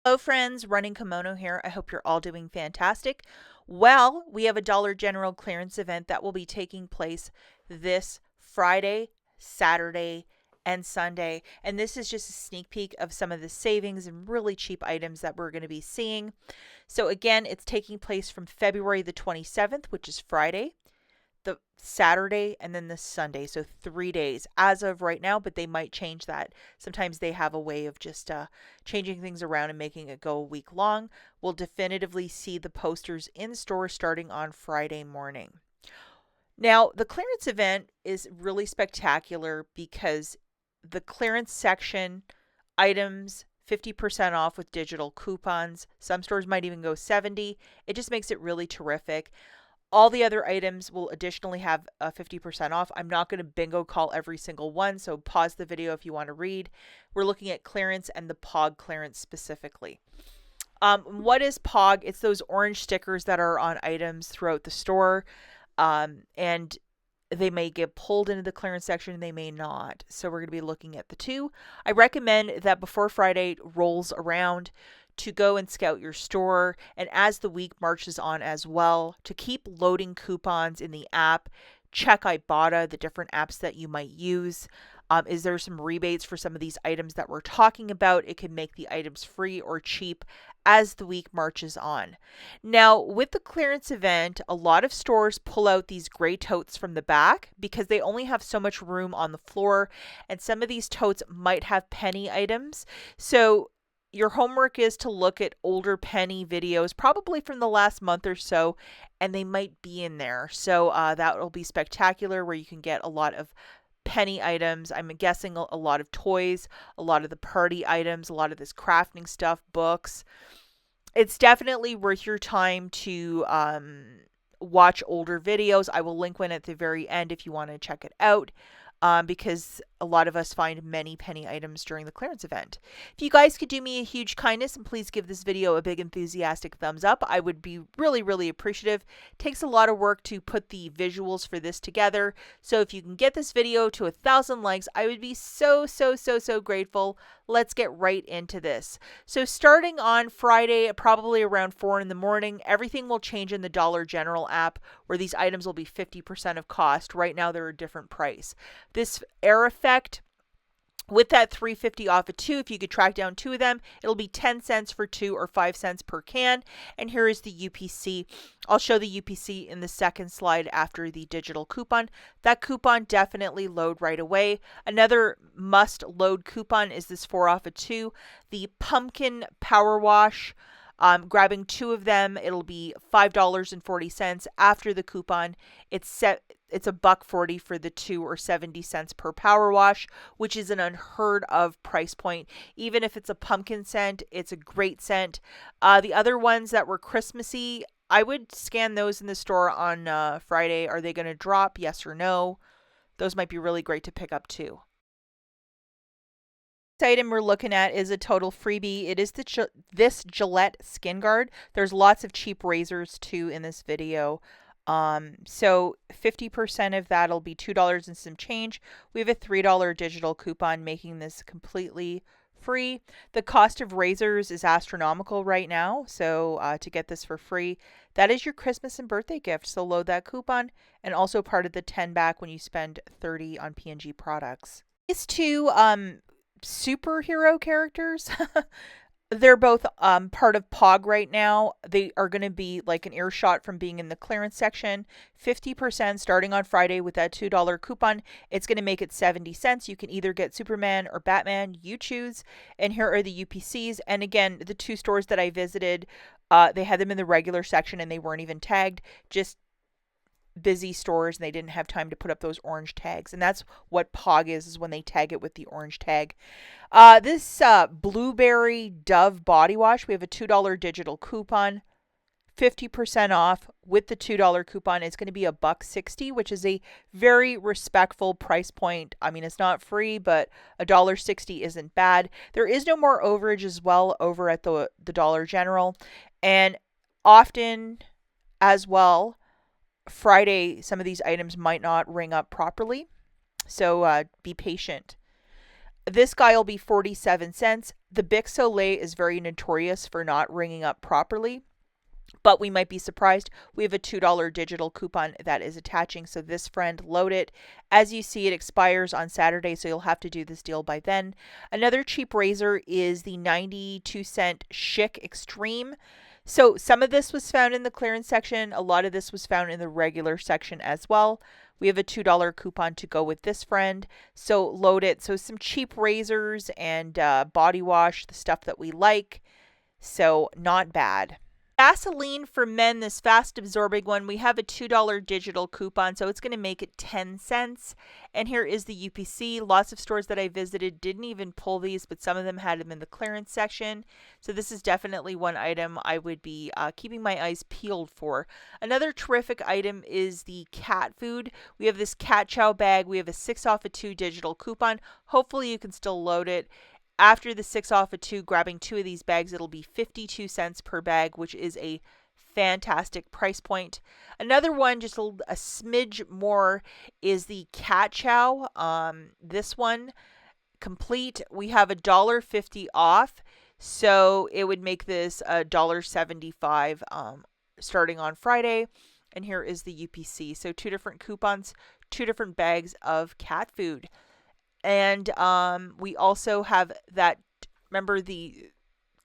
Hello friends, Running Kimono here. I hope you're all doing fantastic. Well, we have a Dollar General clearance event that will be taking place this Friday, Saturday, and Sunday. And this is just a sneak peek of some of the savings and really cheap items that we're going to be seeing. So again, it's taking place from February the 27th, which is Friday, the Saturday, and then the Sunday. So 3 days as of right now, but they might change that. Sometimes they have a way of just changing things around and making it go a week long. We'll definitively see the posters in store starting on Friday morning. Now, the clearance event is really spectacular because the clearance section items 50% off with digital coupons. Some stores might even go 70. It just makes it really terrific. All the other items will additionally have a 50% off. I'm not going to bingo call every single one, so pause the video if you want to read. We're looking at clearance and the POG clearance specifically. What is POG? It's those orange stickers that are on items throughout the store, and they may get pulled into the clearance section, they may not. So we're going to be looking at the two. I recommend that before Friday rolls around, to go and scout your store, and as the week marches on as well, to keep loading coupons in the app. Check IBOTTA, the different apps that you might use. Is there some rebates for some of these items that we're talking about? It can make the items free or cheap as the week marches on. Now, with the clearance event, a lot of stores pull out these gray totes from the back because they only have so much room on the floor, and some of these totes might have penny items. So your homework is to look at older penny videos, probably from the last month or so, and they might be in there. So that will be spectacular, where you can get a lot of penny items. I'm guessing a lot of toys, a lot of the party items, a lot of this crafting stuff, books. It's definitely worth your time to watch older videos. I will link one at the very end if you want to check it out. Because a lot of us find many penny items during the clearance event. If you guys could do me a huge kindness and please give this video a big enthusiastic thumbs up, I would be really appreciative. It takes a lot of work to put the visuals for this together. So if you can get this video to 1,000 likes, I would be so grateful. Let's get right into this. So starting on Friday, probably around 4 in the morning, everything will change in the Dollar General app, where these items will be 50% of cost. Right now they're a different price. This air effect, with that $3.50 off of 2, if you could track down 2 of them, it'll be 10 cents for 2 or 5 cents per can. And here is the UPC. I'll show the UPC in the second slide after the digital coupon. That coupon definitely load right away. Another must load coupon is this 4 off of 2, the pumpkin power wash. Grabbing 2 of them, it'll be $5.40 after the coupon. It's $1.40 for the 2 or 70 cents per power wash, which is an unheard of price point. Even if it's a pumpkin scent, it's a great scent. The other ones that were Christmassy, I would scan those in the store on Friday. Are they going to drop? Yes or no? Those might be really great to pick up too. Item we're looking at is a total freebie. It is this Gillette Skin Guard. There's lots of cheap razors too in this video. So 50% of that'll be $2 and some change. We have a $3 digital coupon, making this completely free. The cost of razors is astronomical right now, so to get this for free, that is your Christmas and birthday gift. So load that coupon, and also part of the 10 back when you spend 30 on P&G products. These two superhero characters. They're both part of POG right now. They are going to be like an earshot from being in the clearance section. 50% starting on Friday with that $2 coupon. It's going to make it 70 cents. You can either get Superman or Batman. You choose. And here are the UPCs. And again, the 2 stores that I visited, they had them in the regular section and they weren't even tagged. Just busy stores, and they didn't have time to put up those orange tags, and that's what POG is when they tag it with the orange tag. This blueberry Dove body wash, we have a $2 digital coupon, 50% off with the $2 coupon. It's going to be $1.60, which is a very respectful price point. I mean, it's not free, but $1.60 isn't bad. There is no more overage as well over at the Dollar General, and often as well, Friday, some of these items might not ring up properly, so be patient. This guy will be 47 cents. The Bic Soleil is very notorious for not ringing up properly, but we might be surprised. We have a $2 digital coupon that is attaching. So this friend, load it. As you see, it expires on Saturday, so you'll have to do this deal by then. Another cheap razor is the 92-cent Chic Extreme. So some of this was found in the clearance section. A lot of this was found in the regular section as well. We have a $2 coupon to go with this friend. So load it. So some cheap razors and body wash, the stuff that we like. So not bad. Vaseline for men, this fast absorbing one, we have a $2 digital coupon, so it's going to make it 10 cents. And here is the UPC. Lots of stores that I visited didn't even pull these, but some of them had them in the clearance section. So this is definitely one item I would be keeping my eyes peeled for. Another terrific item is the cat food. We have this cat chow bag. We have a 6 off of 2 digital coupon. Hopefully you can still load it. After the 6 off of 2, grabbing 2 of these bags, it'll be 52 cents per bag, which is a fantastic price point. Another one, just a smidge more, is the cat chow. This one, complete, we have $1.50 off, so it would make this $1.75 starting on Friday. And here is the UPC. So 2 different coupons, 2 different bags of cat food. And we also have that, remember the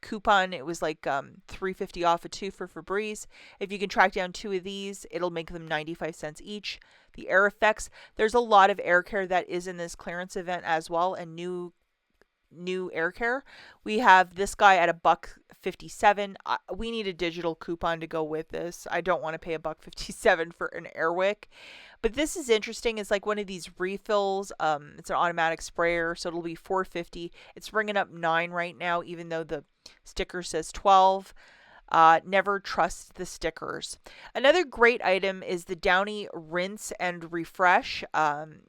coupon, it was like $3.50 off of 2 for Febreze. If you can track down 2 of these, it'll make them 95 cents each. The Air Effects, there's a lot of air care that is in this clearance event as well, and new air care. We have this guy at $1.57. We need a digital coupon to go with this. I don't want to pay $1.57 for an Airwick. But this is interesting. It's like one of these refills. It's an automatic sprayer, so it'll be $4.50. It's ringing up 9 right now, even though the sticker says 12. Never trust the stickers. Another great item is the Downy Rinse and Refresh.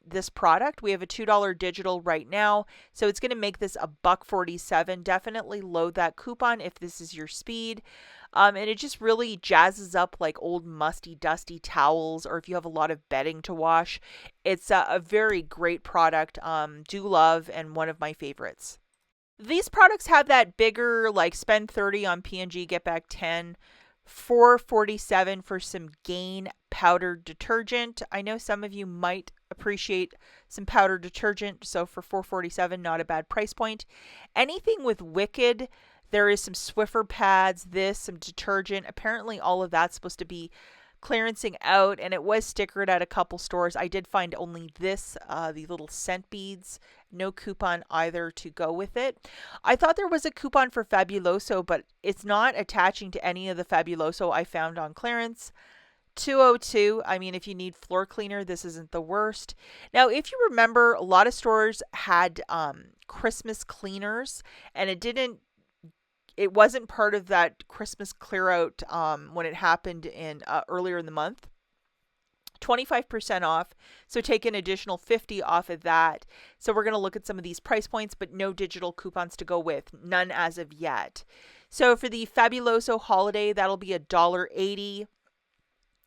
This product, we have a $2 digital right now, so it's going to make this $1.47. Definitely load that coupon if this is your speed. And it just really jazzes up like old musty, dusty towels, or if you have a lot of bedding to wash. It's a very great product. Do love, and one of my favorites. These products have that bigger, like spend 30 on P&G, get back 10, $4.47 for some Gain powdered detergent. I know some of you might appreciate some powdered detergent, so for $4.47, not a bad price point. Anything with Wicked, there is some Swiffer pads, some detergent. Apparently all of that's supposed to be clearancing out, and it was stickered at a couple stores. I did find only this, the little scent beads. No coupon either to go with it. I thought there was a coupon for Fabuloso, but it's not attaching to any of the Fabuloso I found on clearance. $2.02. I mean, if you need floor cleaner, this isn't the worst. Now, if you remember, a lot of stores had Christmas cleaners, and it wasn't part of that Christmas clear out when it happened in earlier in the month. 25% off, so take an additional 50 off of that. So we're going to look at some of these price points, but no digital coupons to go with, none as of yet. So for the Fabuloso holiday, that'll be $1.80.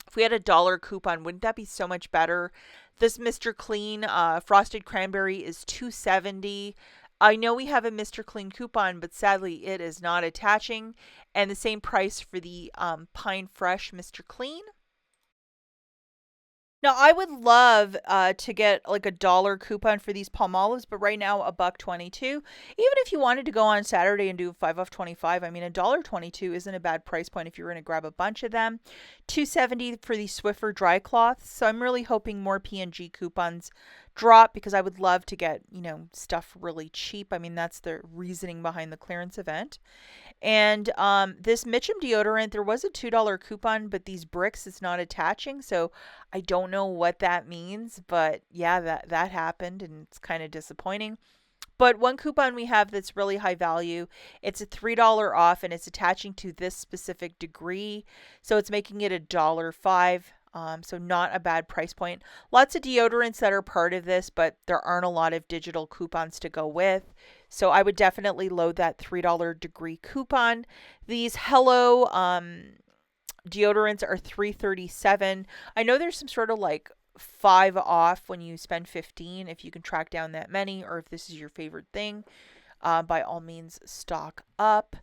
If we had a $1 coupon, wouldn't that be so much better? This Mr. Clean frosted cranberry is $2.70. I know we have a Mr. Clean coupon, but sadly it is not attaching. And the same price for the Pine Fresh Mr. Clean. Now, I would love to get like a $1 coupon for these Palmolives, but right now $1.22. Even if you wanted to go on Saturday and do 5 off 25, I mean, $1.22 isn't a bad price point if you're going to grab a bunch of them. $2.70 for the Swiffer dry cloths. So I'm really hoping more P&G coupons drop, because I would love to get, stuff really cheap. I mean, that's the reasoning behind the clearance event. And this Mitchum deodorant, there was a $2 coupon, but these bricks, it's not attaching. So I don't know what that means, but yeah, that happened, and it's kind of disappointing. But one coupon we have that's really high value, it's a $3 off, and it's attaching to this specific degree. So it's making it $1.05. So not a bad price point. Lots of deodorants that are part of this, but there aren't a lot of digital coupons to go with. So I would definitely load that $3 degree coupon. These Hello deodorants are $3.37. I know there's some sort of like 5 off when you spend 15 if you can track down that many, or if this is your favorite thing. By all means, stock up.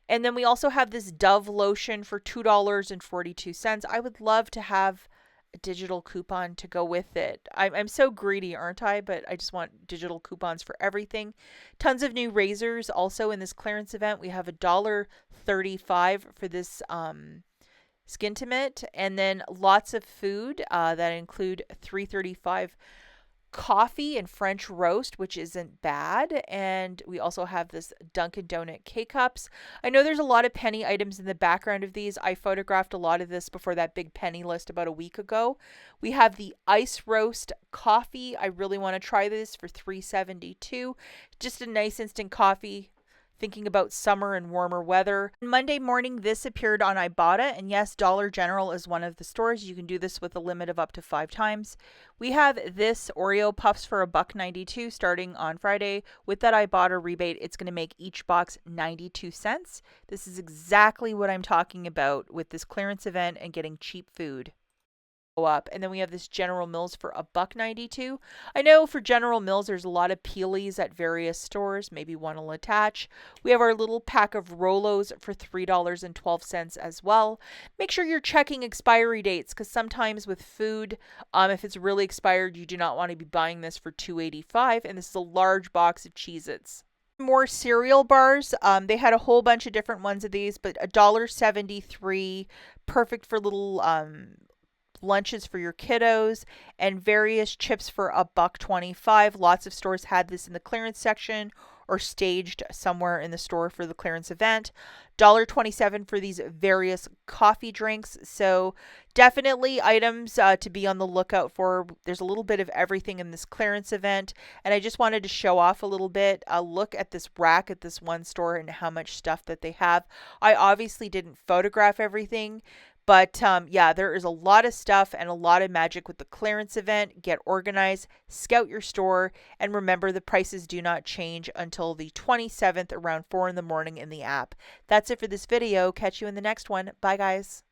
And then we also have this Dove lotion for $2.42. I would love to have a digital coupon to go with it. I'm so greedy, aren't I? But I just want digital coupons for everything. Tons of new razors also in this clearance event. We have $1.35 for this Skintimate, and then lots of food that include $3.35 coffee and French roast, which isn't bad. And we also have this Dunkin' Donut K-Cups. I know there's a lot of penny items in the background of these. I photographed a lot of this before that big penny list about a week ago. We have the Ice Roast Coffee. I really want to try this for $3.72. Just a nice instant coffee. Thinking about summer and warmer weather. Monday morning, this appeared on IBOTTA, and yes, Dollar General is one of the stores. You can do this with a limit of up to 5 times. We have this Oreo Puffs for $1.92 starting on Friday. With that IBOTTA rebate, it's going to make each box 92 cents. This is exactly what I'm talking about with this clearance event and getting cheap food. Up, and then we have this General Mills for $1.92. I know for General Mills there's a lot of peelies at various stores. Maybe one will attach. We have our little pack of Rolos for $3.12 as well. Make sure you're checking expiry dates, because sometimes with food, if it's really expired, you do not want to be buying this for $2.85. And this is a large box of Cheez-Its. More cereal bars. They had a whole bunch of different ones of these, but $1.73, perfect for little lunches for your kiddos, and various chips for $1.25. Lots of stores had this in the clearance section or staged somewhere in the store for the clearance event. $1.27 for these various coffee drinks. So definitely items to be on the lookout for. There's a little bit of everything in this clearance event, and I just wanted to show off a little bit. Look at this rack at this one store and how much stuff that they have. I obviously didn't photograph everything, but yeah, there is a lot of stuff and a lot of magic with the clearance event. Get organized, scout your store, and remember the prices do not change until the 27th around 4 in the morning in the app. That's it for this video. Catch you in the next one. Bye, guys.